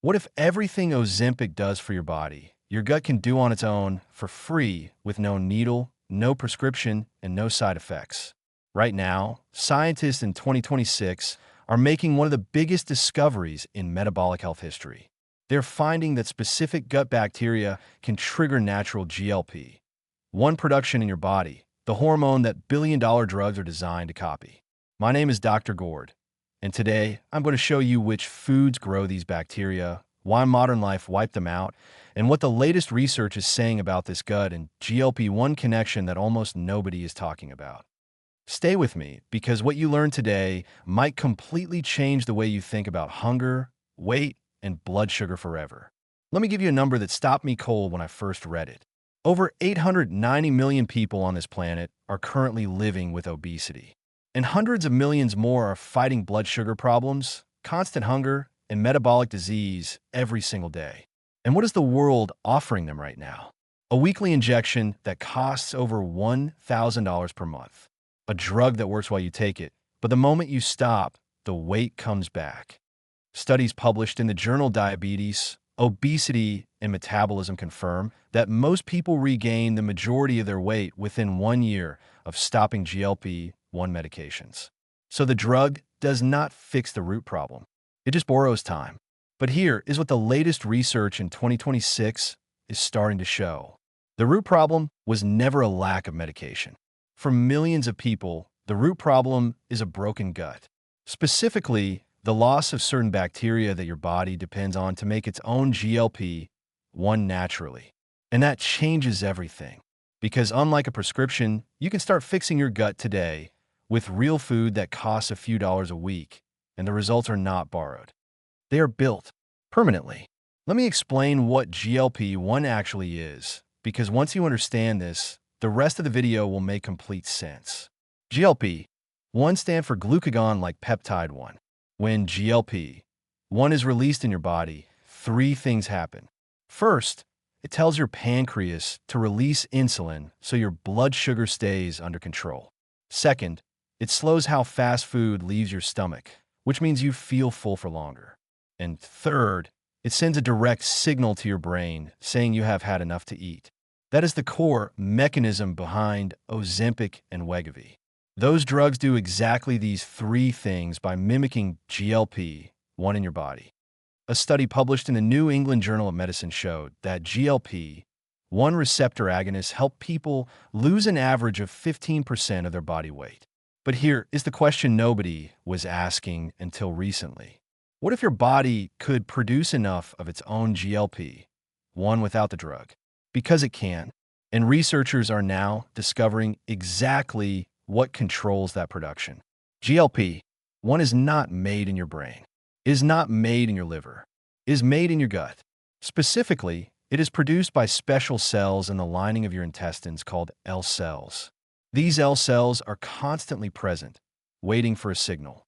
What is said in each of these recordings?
What if everything Ozempic does for your body, your gut can do on its own for free with no needle, no prescription, and no side effects? Right now, scientists in 2026 are making one of the biggest discoveries in metabolic health history. They're finding that specific gut bacteria can trigger natural GLP-1 production in your body, the hormone that billion-dollar drugs are designed to copy. My name is Dr. Gourd, and today I'm going to show you which foods grow these bacteria, why modern life wiped them out, and what the latest research is saying about this gut and GLP-1 connection that almost nobody is talking about. Stay with me, because what you learn today might completely change the way you think about hunger, weight, and blood sugar forever. Let me give you a number that stopped me cold when I first read it. Over 890 million people on this planet are currently living with obesity, and hundreds of millions more are fighting blood sugar problems, constant hunger, and metabolic disease every single day. And what is the world offering them right now? A weekly injection that costs over $1,000 per month. A drug that works while you take it, but the moment you stop, the weight comes back. Studies published in the journal Diabetes, Obesity, and Metabolism confirm that most people regain the majority of their weight within 1 year of stopping GLP-1 medications. So the drug does not fix the root problem. It just borrows time. But here is what the latest research in 2026 is starting to show. The root problem was never a lack of medication. For millions of people, the root problem is a broken gut. Specifically, the loss of certain bacteria that your body depends on to make its own GLP-1 naturally. And that changes everything. Because unlike a prescription, you can start fixing your gut today with real food that costs a few dollars a week, and the results are not borrowed. They are built permanently. Let me explain what GLP-1 actually is, because once you understand this, the rest of the video will make complete sense. GLP-1 stands for glucagon-like peptide 1. When GLP-1 is released in your body, three things happen. First, it tells your pancreas to release insulin so your blood sugar stays under control. Second, it slows how fast food leaves your stomach, which means you feel full for longer. And third, it sends a direct signal to your brain saying you have had enough to eat. That is the core mechanism behind Ozempic and Wegovy. Those drugs do exactly these three things by mimicking GLP-1 in your body. A study published in the New England Journal of Medicine showed that GLP-1 receptor agonists help people lose an average of 15% of their body weight. But here is the question nobody was asking until recently. What if your body could produce enough of its own GLP-1 without the drug? Because it can, and researchers are now discovering exactly what controls that production. GLP-1 is not made in your brain, is not made in your liver, is made in your gut. Specifically, it is produced by special cells in the lining of your intestines called L cells. These L cells are constantly present, waiting for a signal.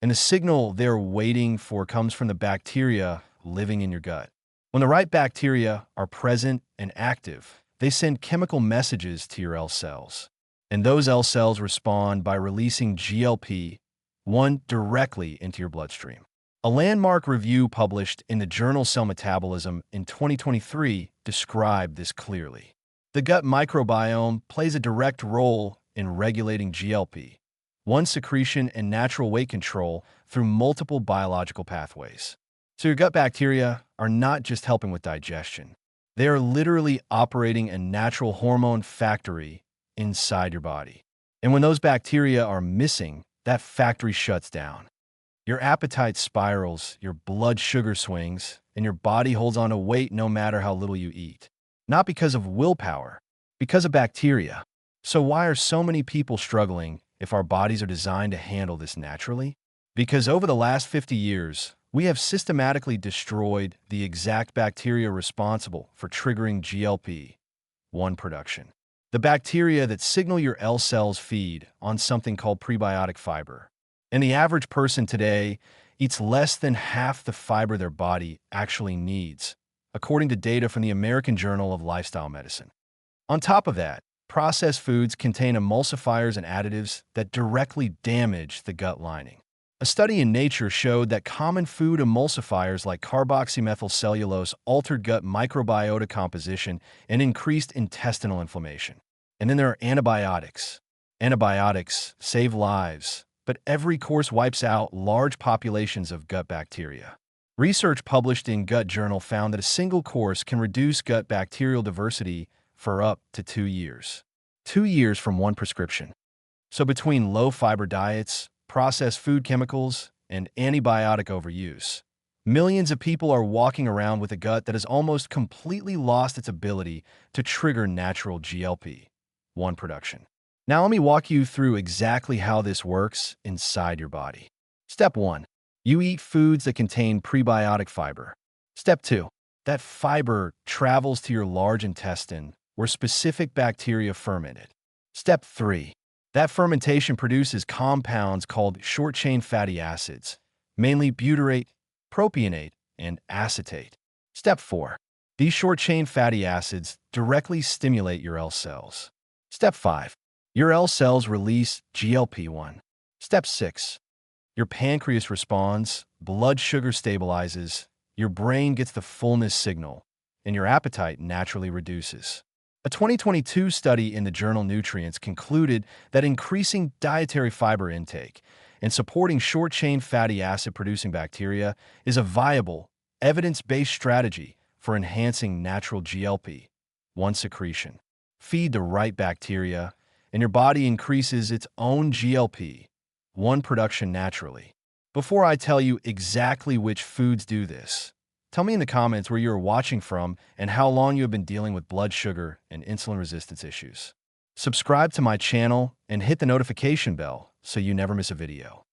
And the signal they're waiting for comes from the bacteria living in your gut. When the right bacteria are present and active, they send chemical messages to your L cells. And those L cells respond by releasing GLP-1 directly into your bloodstream. A landmark review published in the journal Cell Metabolism in 2023 described this clearly. The gut microbiome plays a direct role in regulating GLP-1 secretion and natural weight control through multiple biological pathways. So your gut bacteria are not just helping with digestion. They are literally operating a natural hormone factory inside your body. And when those bacteria are missing, that factory shuts down. Your appetite spirals, your blood sugar swings, and your body holds on to weight no matter how little you eat. Not because of willpower, because of bacteria. So why are so many people struggling if our bodies are designed to handle this naturally? Because over the last 50 years, we have systematically destroyed the exact bacteria responsible for triggering GLP-1 production. The bacteria that signal your L cells feed on something called prebiotic fiber. And the average person today eats less than half the fiber their body actually needs, according to data from the American Journal of Lifestyle Medicine. On top of that, processed foods contain emulsifiers and additives that directly damage the gut lining. A study in Nature showed that common food emulsifiers like carboxymethylcellulose altered gut microbiota composition and increased intestinal inflammation. And then there are antibiotics. Antibiotics save lives, but every course wipes out large populations of gut bacteria. Research published in Gut Journal found that a single course can reduce gut bacterial diversity for up to 2 years. 2 years from one prescription. So between low-fiber diets, processed food chemicals, and antibiotic overuse, millions of people are walking around with a gut that has almost completely lost its ability to trigger natural GLP-1 production. Now let me walk you through exactly how this works inside your body. Step 1. You eat foods that contain prebiotic fiber. Step 2. That fiber travels to your large intestine where specific bacteria ferment it. Step 3. That fermentation produces compounds called short-chain fatty acids, mainly butyrate, propionate, and acetate. Step 4. These short-chain fatty acids directly stimulate your L cells. Step 5. Your L cells release GLP-1. Step 6. Your pancreas responds, blood sugar stabilizes, your brain gets the fullness signal, and your appetite naturally reduces. A 2022 study in the journal Nutrients concluded that increasing dietary fiber intake and supporting short-chain fatty acid-producing bacteria is a viable, evidence-based strategy for enhancing natural GLP-1 secretion. Feed the right bacteria, and your body increases its own GLP-1 production naturally. Before I tell you exactly which foods do this, tell me in the comments where you are watching from and how long you have been dealing with blood sugar and insulin resistance issues. Subscribe to my channel and hit the notification bell so you never miss a video.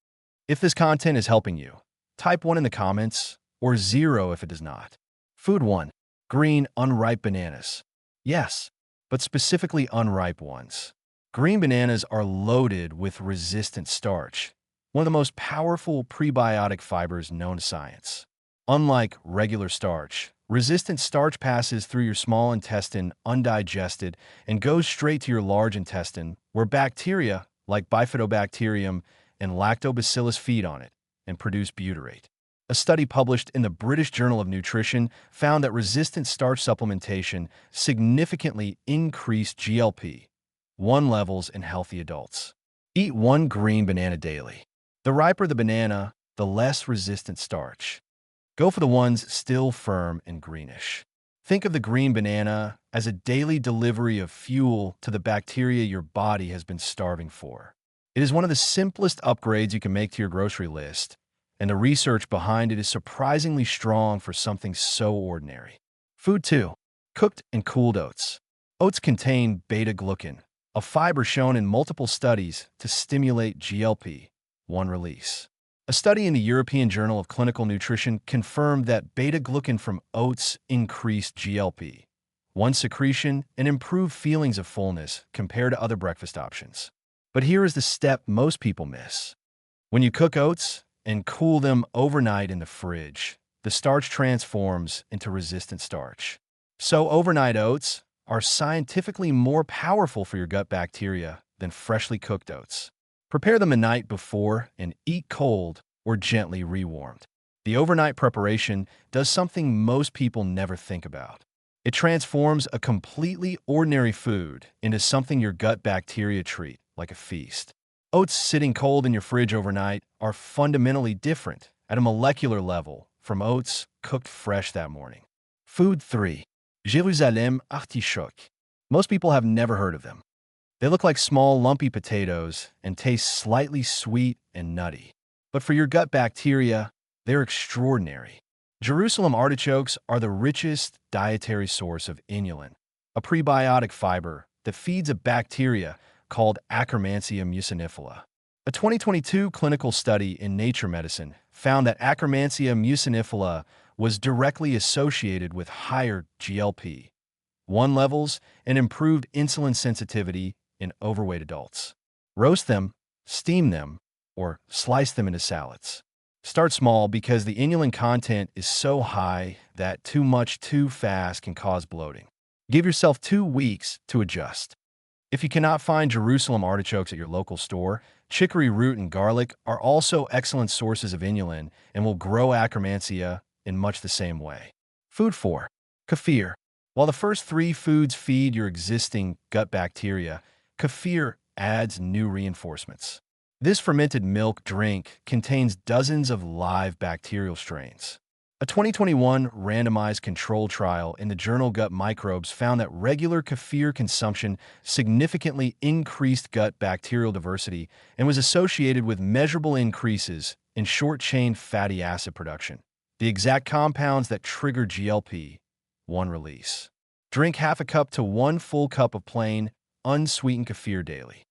If this content is helping you, type 1 in the comments or 0 if it does not. Food 1. Green, unripe bananas. Yes, but specifically unripe ones. Green bananas are loaded with resistant starch, one of the most powerful prebiotic fibers known to science. Unlike regular starch, resistant starch passes through your small intestine undigested and goes straight to your large intestine, where bacteria like Bifidobacterium and Lactobacillus feed on it and produce butyrate. A study published in the British Journal of Nutrition found that resistant starch supplementation significantly increased GLP-1 levels in healthy adults. Eat 1 green banana daily. The riper the banana, the less resistant starch. Go for the ones still firm and greenish. Think of the green banana as a daily delivery of fuel to the bacteria your body has been starving for. It is one of the simplest upgrades you can make to your grocery list, and the research behind it is surprisingly strong for something so ordinary. Food 2. Cooked and cooled oats. Oats contain beta-glucan, a fiber shown in multiple studies to stimulate GLP-1 release. A study in the European Journal of Clinical Nutrition confirmed that beta-glucan from oats increased GLP-1 secretion and improved feelings of fullness compared to other breakfast options. But here is the step most people miss. When you cook oats and cool them overnight in the fridge, the starch transforms into resistant starch. So overnight oats are scientifically more powerful for your gut bacteria than freshly cooked oats. Prepare them the night before and eat cold or gently rewarmed. The overnight preparation does something most people never think about. It transforms a completely ordinary food into something your gut bacteria treat like a feast. Oats sitting cold in your fridge overnight are fundamentally different at a molecular level from oats cooked fresh that morning. Food 3. Jerusalem artichoke. Most people have never heard of them. They look like small, lumpy potatoes and taste slightly sweet and nutty. But for your gut bacteria, they're extraordinary. Jerusalem artichokes are the richest dietary source of inulin, a prebiotic fiber that feeds a bacteria called Akkermansia mucinifila. A 2022 clinical study in Nature Medicine found that Akkermansia mucinifila was directly associated with higher GLP-1 levels and improved insulin sensitivity in overweight adults. Roast them, steam them, or slice them into salads. Start small because the inulin content is so high that too much too fast can cause bloating. Give yourself 2 weeks to adjust. If you cannot find Jerusalem artichokes at your local store, Chicory root and garlic are also excellent sources of inulin and will grow akkermansia in much the same way. Food 4. Kefir. While the first three foods feed your existing gut bacteria, kefir adds new reinforcements. This fermented milk drink contains dozens of live bacterial strains. A 2021 randomized control trial in the journal Gut Microbes found that regular kefir consumption significantly increased gut bacterial diversity and was associated with measurable increases in short-chain fatty acid production, the exact compounds that trigger GLP-1 release. Drink half a cup to 1 full cup of plain, unsweetened kefir daily.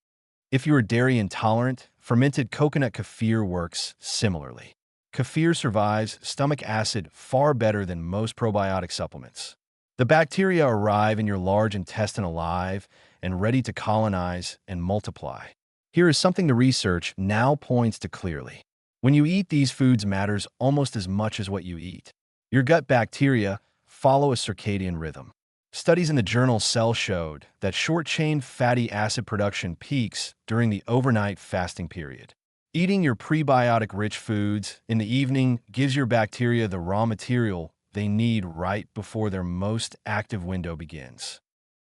If you are dairy intolerant, fermented coconut kefir works similarly. Kefir survives stomach acid far better than most probiotic supplements. The bacteria arrive in your large intestine alive and ready to colonize and multiply. Here is something the research now points to clearly. When you eat these foods matters almost as much as what you eat. Your gut bacteria follow a circadian rhythm. Studies in the journal Cell showed that short-chain fatty acid production peaks during the overnight fasting period. Eating your prebiotic-rich foods in the evening gives your bacteria the raw material they need right before their most active window begins.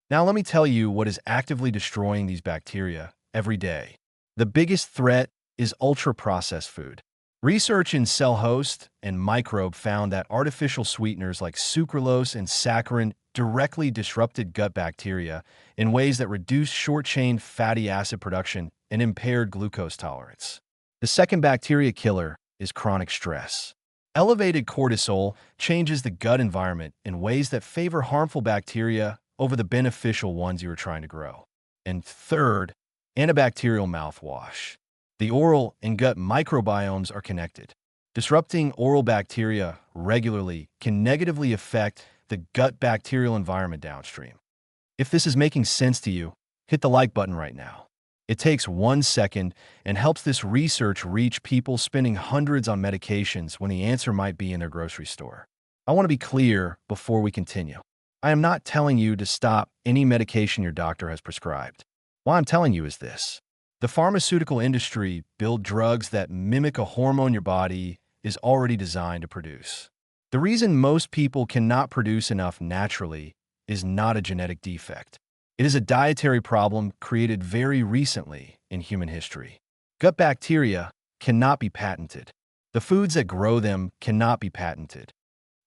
Now let me tell you what is actively destroying these bacteria every day. The biggest threat is ultra-processed food. Research in Cell Host and Microbe found that artificial sweeteners like sucralose and saccharin directly disrupted gut bacteria in ways that reduced short-chain fatty acid production and impaired glucose tolerance. The second bacteria killer is chronic stress. Elevated cortisol changes the gut environment in ways that favor harmful bacteria over the beneficial ones you are trying to grow. And third, antibacterial mouthwash. The oral and gut microbiomes are connected. Disrupting oral bacteria regularly can negatively affect the gut bacterial environment downstream. If this is making sense to you, hit the like button right now. It takes 1 second and helps this research reach people spending hundreds on medications when the answer might be in their grocery store. I want to be clear before we continue. I am not telling you to stop any medication your doctor has prescribed. What I'm telling you is this. The pharmaceutical industry builds drugs that mimic a hormone your body is already designed to produce. The reason most people cannot produce enough naturally is not a genetic defect. It is a dietary problem created very recently in human history. Gut bacteria cannot be patented. The foods that grow them cannot be patented.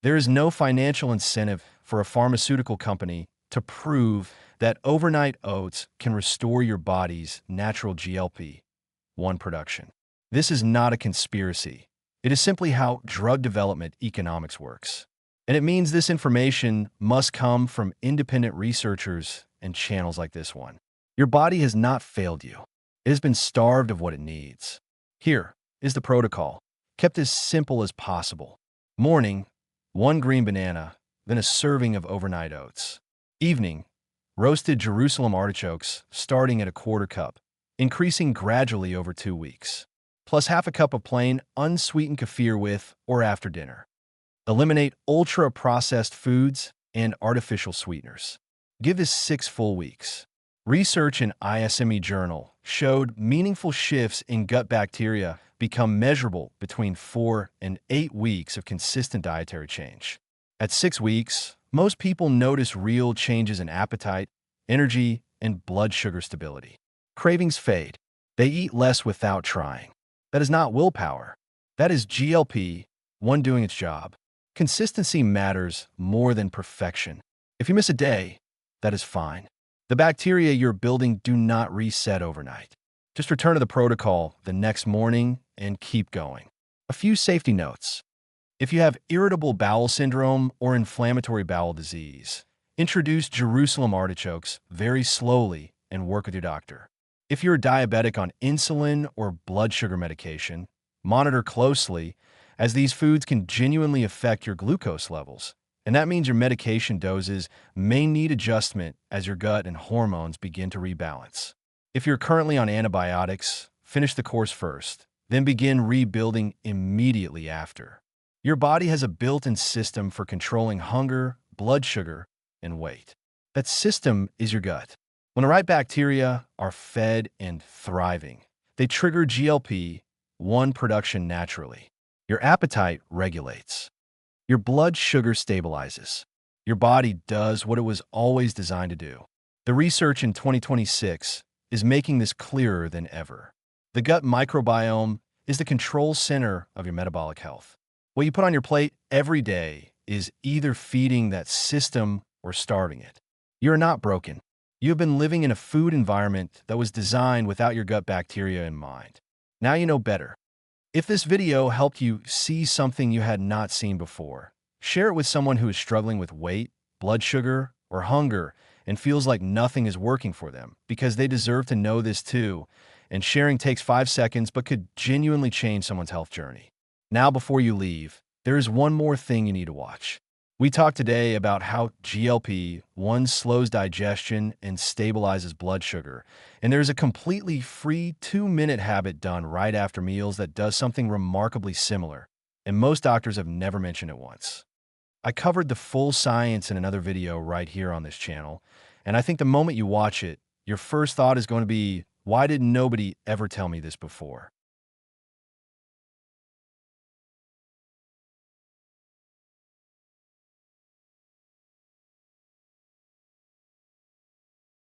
There is no financial incentive for a pharmaceutical company to prove that overnight oats can restore your body's natural GLP-1 production. This is not a conspiracy. It is simply how drug development economics works. And it means this information must come from independent researchers and channels like this one. Your body has not failed you. It has been starved of what it needs. Here is the protocol, kept as simple as possible. Morning, 1 green banana, then a serving of overnight oats. Evening, roasted Jerusalem artichokes, starting at a 1/4 cup, increasing gradually over 2 weeks, plus half a cup of plain, unsweetened kefir with or after dinner. Eliminate ultra-processed foods and artificial sweeteners. Give this 6 full weeks. Research in ISME Journal showed meaningful shifts in gut bacteria become measurable between 4 and 8 weeks of consistent dietary change. At 6 weeks, most people notice real changes in appetite, energy, and blood sugar stability. Cravings fade. They eat less without trying. That is not willpower. That is GLP-1 doing its job. Consistency matters more than perfection. If you miss a day, that is fine. The bacteria you're building do not reset overnight. Just return to the protocol the next morning and keep going. A few safety notes. If you have irritable bowel syndrome or inflammatory bowel disease, introduce Jerusalem artichokes very slowly and work with your doctor. If you're diabetic on insulin or blood sugar medication, monitor closely as these foods can genuinely affect your glucose levels. And that means your medication doses may need adjustment as your gut and hormones begin to rebalance. If you're currently on antibiotics, finish the course first, then begin rebuilding immediately after. Your body has a built-in system for controlling hunger, blood sugar, and weight. That system is your gut. When the right bacteria are fed and thriving, They trigger GLP-1 production naturally. Your appetite regulates. Your blood sugar stabilizes. Your body does what it was always designed to do. The research in 2026 is making this clearer than ever. The gut microbiome is the control center of your metabolic health. What you put on your plate every day is either feeding that system or starving it. You're not broken. You have been living in a food environment that was designed without your gut bacteria in mind. Now you know better. If this video helped you see something you had not seen before, share it with someone who is struggling with weight, blood sugar, or hunger and feels like nothing is working for them, because they deserve to know this too. And sharing takes 5 seconds but could genuinely change someone's health journey. Now, before you leave, there is one more thing you need to watch. We talked today about how GLP-1 slows digestion and stabilizes blood sugar, and there's a completely free 2-minute habit done right after meals that does something remarkably similar, and most doctors have never mentioned it once. I covered the full science in another video right here on this channel, and I think the moment you watch it, your first thought is going to be, why did nobody ever tell me this before?